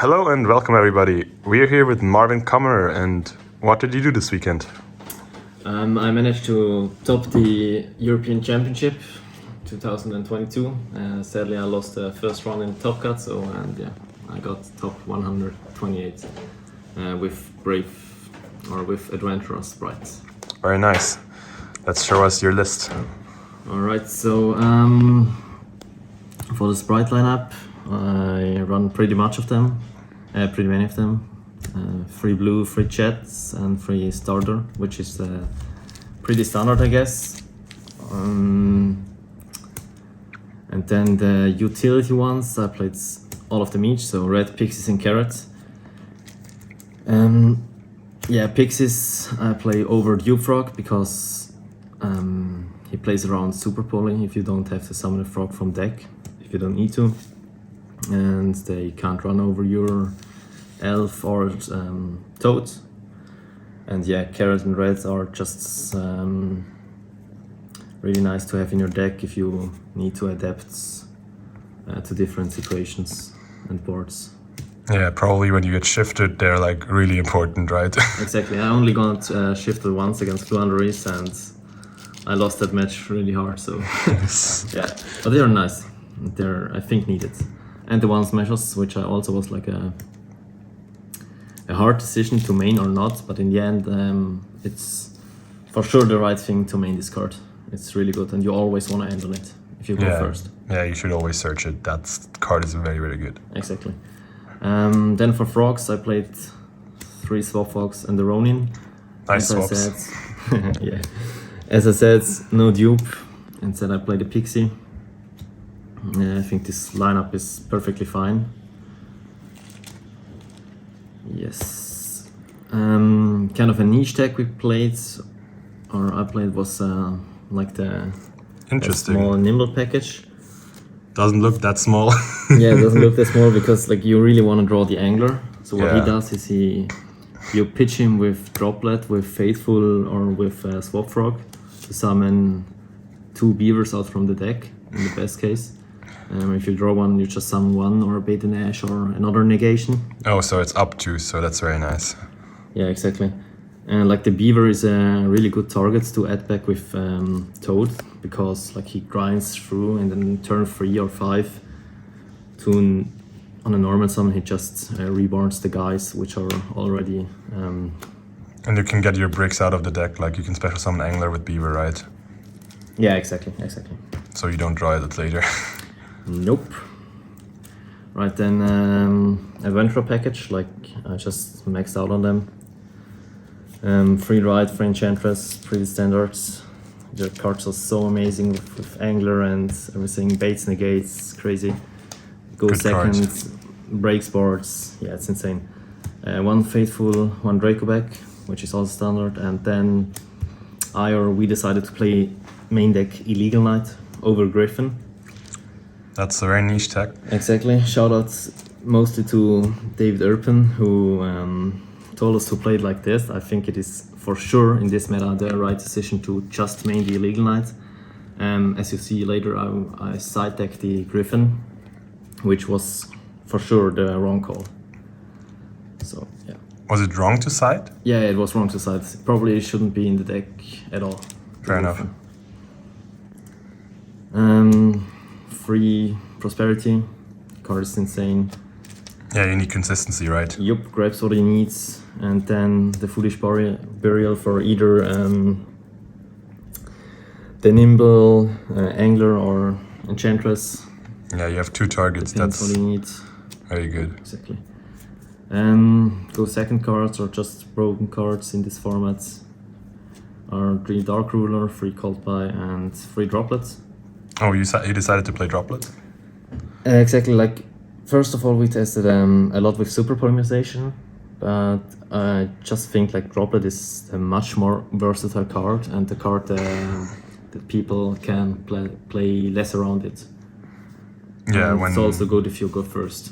Hello and welcome everybody. We're here with Marvin Kammerer, and what did you do this weekend? I managed to top the European Championship 2022. Sadly, I lost the first round in the top cut, I got top 128 with Brave Spright. Very nice. Let's show us your list. Alright, so for the Spright lineup, I run pretty many of them. 3 blue, 3 chats, and 3 starter, which is pretty standard, I guess. And then the utility ones, I played all of them each, so red, pixies, and carrots. Pixies I play over Dupe Frog because he plays around Super Poly if you don't have to summon a frog from deck, if you don't need to. And they can't run over your elf or toad. And yeah, carrot and red are just really nice to have in your deck if you need to adapt to different situations and boards. Yeah, probably when you get shifted, they're like really important, right? Exactly. I only got shifted once against Blue Underrace, and I lost that match really hard. So yeah, but they are nice. They're, I think, needed. And the one smashers, which I also was like a hard decision to main or not, but in the end, it's for sure the right thing to main this card. It's really good, and you always want to end on it if you go first. Yeah, you should always search it. That card is very, very good. Exactly. Then for frogs, I played 3 swap frogs and the Ronin. Nice swaps. Yeah. As I said, no dupe. Instead, I played a pixie. I think this lineup is perfectly fine. Yes. Kind of a niche deck we played, or I played, was like the small Nimble package. Doesn't look that small. Yeah, it doesn't look that small because like you really want to draw the angler. So what he does is you pitch him with Droplet, with Faithful, or with Swap Frog to summon 2 beavers out from the deck in the best case. If you draw one, you just summon 1 or a Bait and Ash or another negation. Oh, so it's up to, so that's very nice. Yeah, exactly. And like the beaver is a really good target to add back with Toad, because like he grinds through, and then turn 3 or 5 to on a normal summon he just reborns the guys which are already. And you can get your bricks out of the deck, like you can special summon Angler with Beaver, right? Yeah, exactly. So you don't draw it later. Nope. Right, then Adventurer package, like I just maxed out on them. 3 Ride, 3 Enchantress, pretty standards. The cards are so amazing with Angler and everything, baits, negates, crazy. Go Good second, cards. breaks boards, yeah, it's insane. 1 Faithful, 1 Draco back, which is also standard, and then we decided to play main deck Illegal Knight over Griffin. That's a very niche tech. Exactly. Shout out mostly to David Erpen, who told us to play it like this. I think it is for sure in this meta the right decision to just main the Illegal Knight. As you see later, I side decked the Griffin, which was for sure the wrong call. So yeah. Was it wrong to side? Yeah, it was wrong to side. Probably shouldn't be in the deck at all. Fair enough. 3 Prosperity. Card is insane. Yeah, you need consistency, right? Yup, grabs what he needs, and then the Foolish Burial for either the Nimble, Angler, or Enchantress. Yeah, you have 2 targets. Depends That's what he needs. very good. Exactly. Go second cards or just broken cards in this format are 3 Dark Ruler, 3 Cult By, and 3 Droplets. Oh, you decided to play Droplet? Exactly, like first of all we tested a lot with Super Polymerization, but I just think like Droplet is a much more versatile card, and the card that people can play less around it. Yeah, and it's also good if you go first.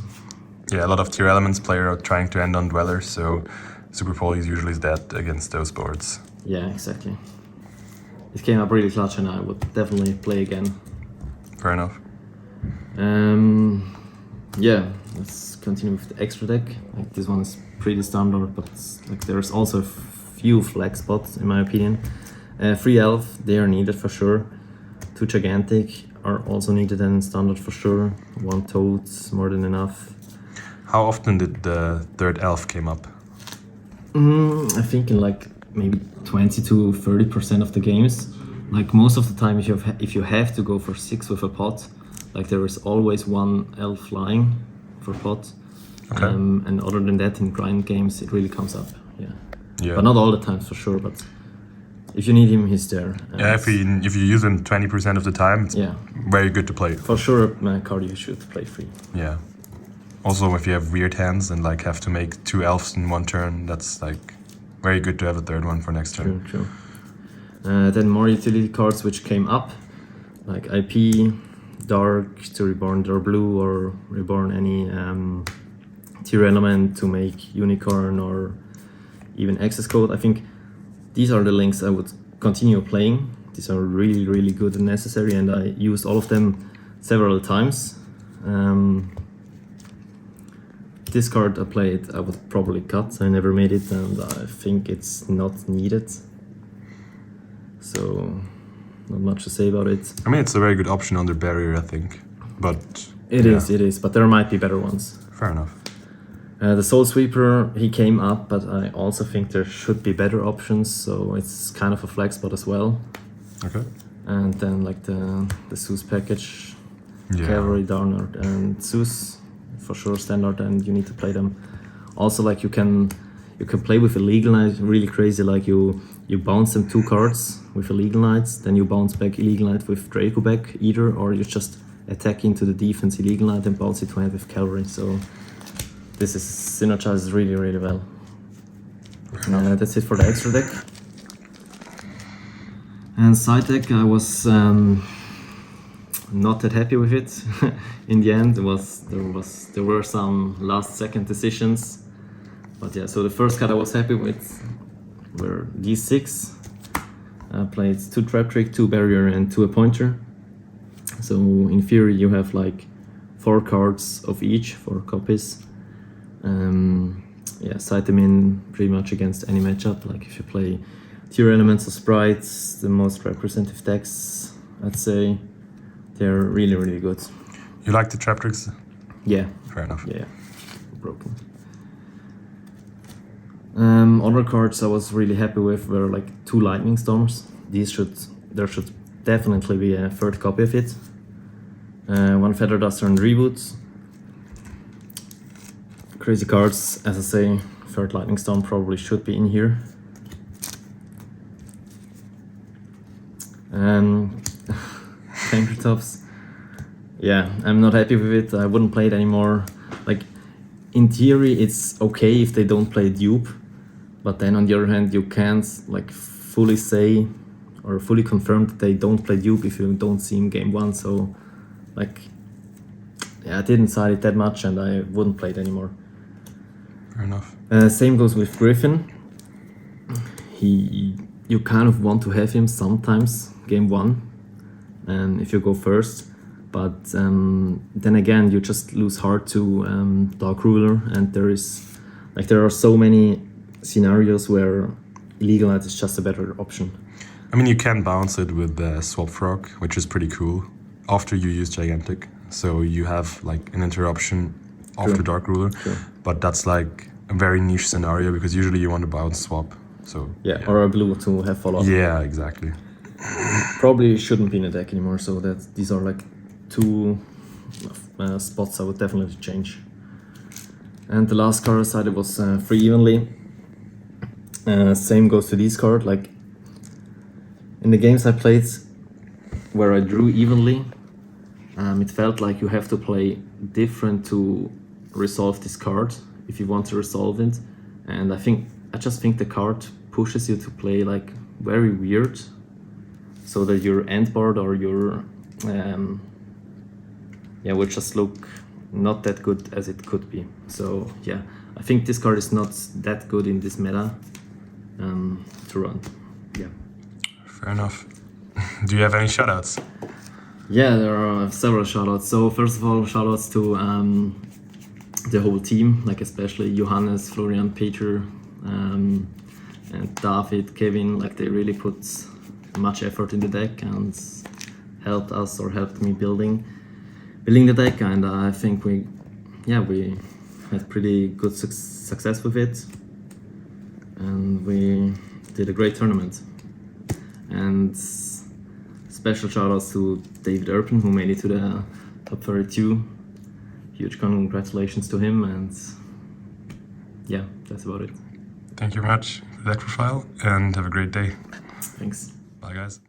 Yeah, a lot of tier elements player are trying to end on Dwellers, so Super Poly is usually dead against those boards. Yeah, exactly. It came up really clutch, and I would definitely play again. Fair enough. Yeah, let's continue with the extra deck. Like this one is pretty standard, but like there's also a few flag spots in my opinion. 3 elf, they are needed for sure. 2 gigantic are also needed and standard for sure. 1 toad, more than enough. How often did the third elf came up? I think in like maybe 20 to 30% of the games. Like most of the time, if you have to go for 6 with a pot, like there is always 1 elf flying for pot. Okay. And other than that, in grind games, it really comes up. Yeah. But not all the times for sure. But if you need him, he's there. Yeah, if you use him 20% of the time, it's very good to play. For sure, card you should play free. Yeah. Also, if you have weird hands and like have to make 2 elves in 1 turn, that's like very good to have a third one for next turn. True. Then more utility cards which came up, like IP, Dark to reborn their blue or reborn any tier element to make Unicorn or even access code. I think these are the links I would continue playing. These are really, really good and necessary, and I used all of them several times. This card I played, I would probably cut. I never made it, and I think it's not needed. So, not much to say about it. I mean, it's a very good option under barrier, I think. But It is, but there might be better ones. Fair enough. The Soul Sweeper, he came up, but I also think there should be better options, so it's kind of a flag spot as well. Okay. And then like the Zeus package, Yeah. Cavalry, Darnard, and Zeus, for sure standard, and you need to play them. Also, like you can play with Illegal Knight really crazy, like you bounce them 2 cards with Illegal Knights, then you bounce back Illegal Knight with Draco back either, or you just attack into the defense Illegal Knight and bounce it to hand with Cavalry. So this is synergizes really, really well. That's it for the extra deck. And side deck, I was not that happy with it. In the end, there were some last second decisions. But yeah, so the first card I was happy with were these 6. I played 2 Trap Trick, 2 Barrier, and 2 Appointer. So in theory, you have like 4 cards of each, 4 copies. Side them in pretty much against any matchup. Like if you play tier elements or sprites, the most representative decks, I'd say, they're really, really good. You like the trap tricks? Yeah. Fair enough. Yeah. Broken. Other cards I was really happy with were like 2 Lightning Storms. There should definitely be a 3rd copy of it. 1 Feather Duster and Reboot. Crazy cards, as I say. 3rd Lightning Storm probably should be in here. Tankertops. Yeah, I'm not happy with it. I wouldn't play it anymore. Like, in theory, it's okay if they don't play dupe, but then on the other hand, you can't like fully say or fully confirm that they don't play dupe if you don't see in game 1. So, like, yeah, I didn't side it that much, and I wouldn't play it anymore. Fair enough. Same goes with Griffin. You kind of want to have him sometimes, game 1, and if you go first. But then again, you just lose hard to Dark Ruler, and there are so many scenarios where Illegal Knight is just a better option. I mean, you can bounce it with the Swap Frog, which is pretty cool, after you use Gigantic. So you have like an interruption after Dark Ruler, but that's like a very niche scenario because usually you want to bounce swap. So yeah, or a blue to have follow-up. Yeah, exactly. Probably shouldn't be in a deck anymore, so these are like 2 spots I would definitely change. And the last card I decided was 3 evenly. Same goes to this card. Like in the games I played where I drew evenly, it felt like you have to play different to resolve this card if you want to resolve it. And I just think the card pushes you to play like very weird, so that your end board or your would just look not that good as it could be. So yeah, I think this card is not that good in this meta to run. Yeah. Fair enough. Do you have any shoutouts? Yeah, there are several shoutouts. So first of all, shoutouts to the whole team, like especially Johannes, Florian, Peter, and David, Kevin. Like they really put much effort in the deck and helped us or helped me building the deck. And I think we had pretty good success with it, and we did a great tournament. And special shout outs to David Urban, who made it to the top 32. Huge congratulations to him, and yeah, that's about it. Thank you very much for the deck profile, and have a great day. Thanks. Bye, guys.